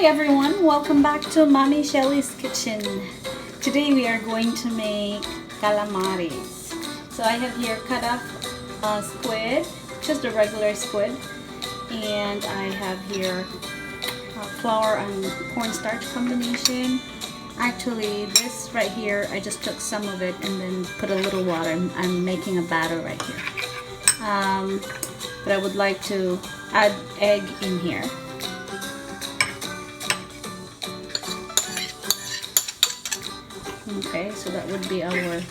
everyone, welcome back to Mommy Shelly's kitchen. Today we are going to make calamaris. So I have here cut up squid, just a regular squid, and I have here flour and cornstarch combination. Actually, this right here, I just took some of it and then put a little water. I'm making a batter right here. But I would like to add egg in here. Okay, so that would be our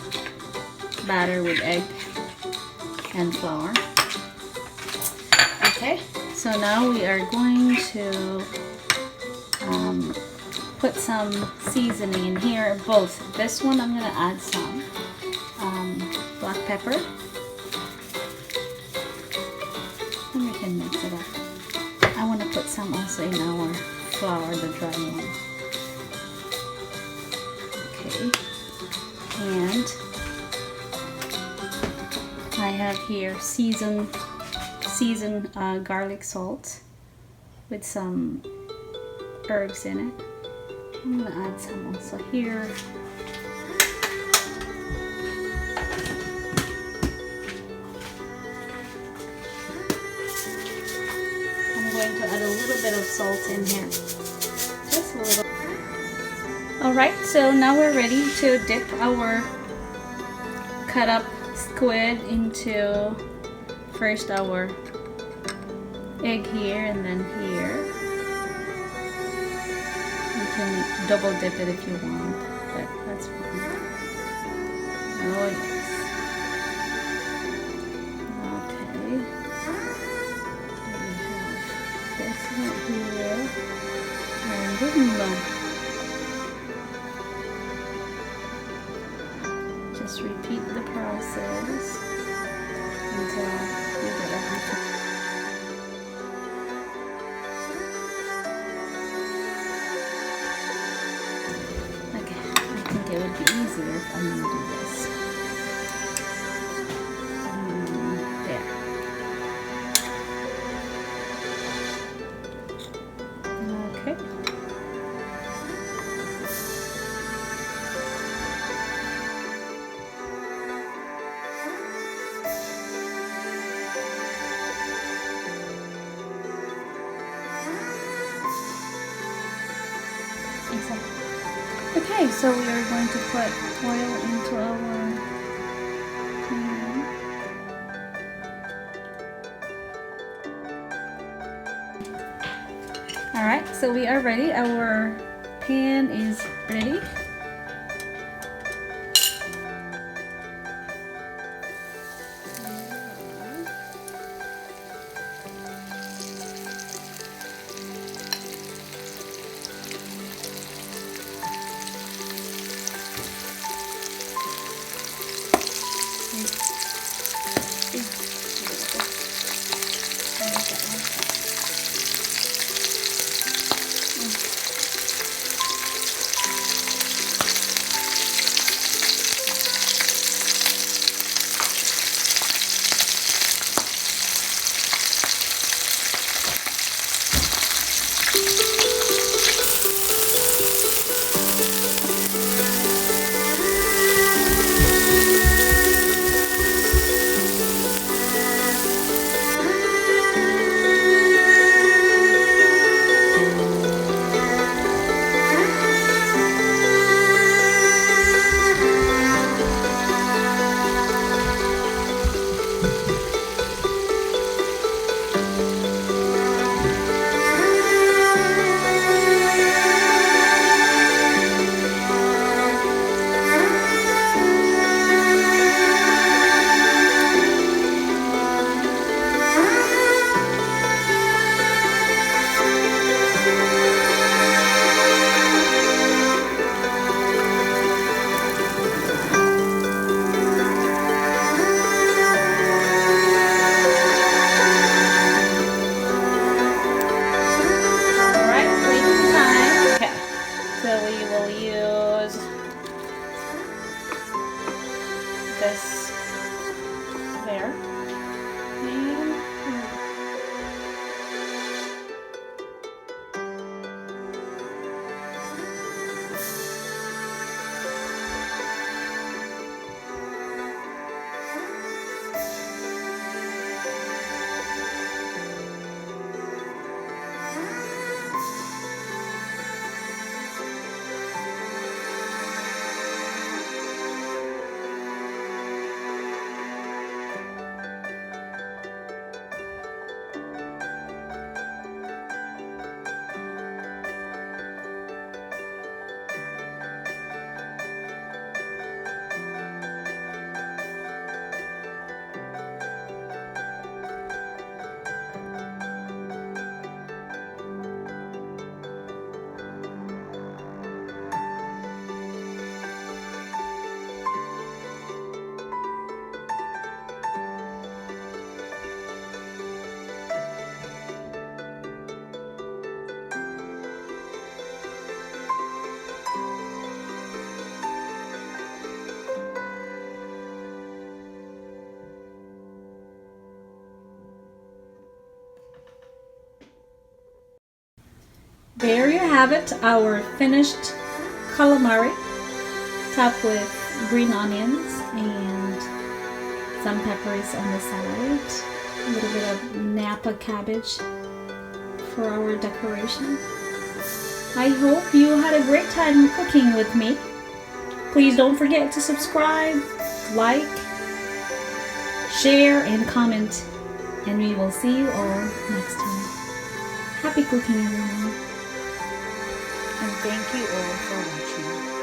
batter with egg and flour. Okay, so now we are going to put some seasoning in here. Both. This one I'm going to add some black pepper. And we can mix it up. I want to put some also in our flour, the dry one. Okay. And I have here seasoned garlic salt with some herbs in it. I'm gonna add some also here. I'm going to add a little bit of salt in here. Just a little. Alright, so now we're ready to dip our cut up squid into first our egg here and then here. You can double dip it if you want, but that's fine. Oh yes. Okay. We have this one here. And just repeat the process until you get everything. It would be easier if I'm going to do this. There. Okay. Exactly. Okay, so we are going to put oil into our pan. Alright, so we are ready. Our pan is ready. There you have it, our finished calamari, topped with green onions and some peppers on the side. A little bit of napa cabbage for our decoration. I hope you had a great time cooking with me. Please don't forget to subscribe, like, share, and comment. And we will see you all next time. Happy cooking, everyone. And thank you all for watching.